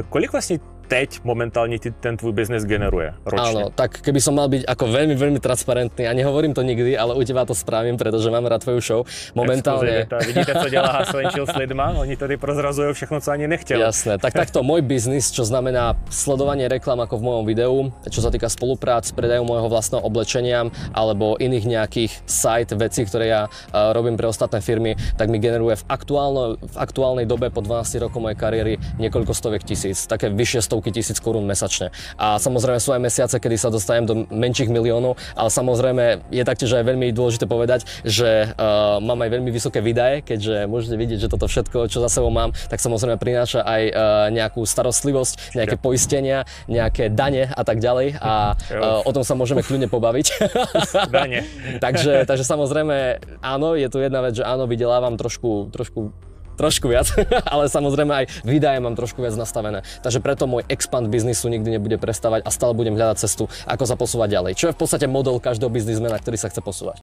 Kolik vlastne teď momentálne ten tvoj biznes generuje ročne? Áno, tak keby som mal byť ako veľmi, veľmi transparentný, a nehovorím to nikdy, ale u teba to spravím, pretože mám rád tvoju show. Momentálne... Vidíte, co dělá Haslenčil s lidma? Oni tady prozrazujú všechno, co ani nechtěli. Jasné, tak takto môj biznis, čo znamená sledovanie reklam ako v mojom videu, čo sa týka spoluprác, predaju môjho vlastného oblečenia alebo iných nejakých site vecí, ktoré ja robím pre ostatné firmy, tak mi generuje v aktuálnej dobe po 12 rokoch mojej kariéry niekoľko stoviek tisíc, také vyššie stovky tisíc korún mesačne. A samozrejme sú aj mesiace, kedy sa dostanem do menších miliónov, ale samozrejme je taktiež aj veľmi dôležité povedať, že mám aj veľmi vysoké výdaje, keďže môžete vidieť, že toto všetko, čo za sebou mám, tak samozrejme prináša aj nejakú starostlivosť, nejaké poistenia, nejaké dane a tak ďalej a o tom sa môžeme kľudne pobaviť. Dane. takže samozrejme áno, je tu jedna vec, že áno, vydelávam trošku viac, ale samozrejme aj výdaje mám trošku viac nastavené. Takže preto môj expand biznisu nikdy nebude prestávať a stále budem hľadať cestu, ako sa posúvať ďalej. Čo je v podstate model každého biznismena, ktorý sa chce posúvať.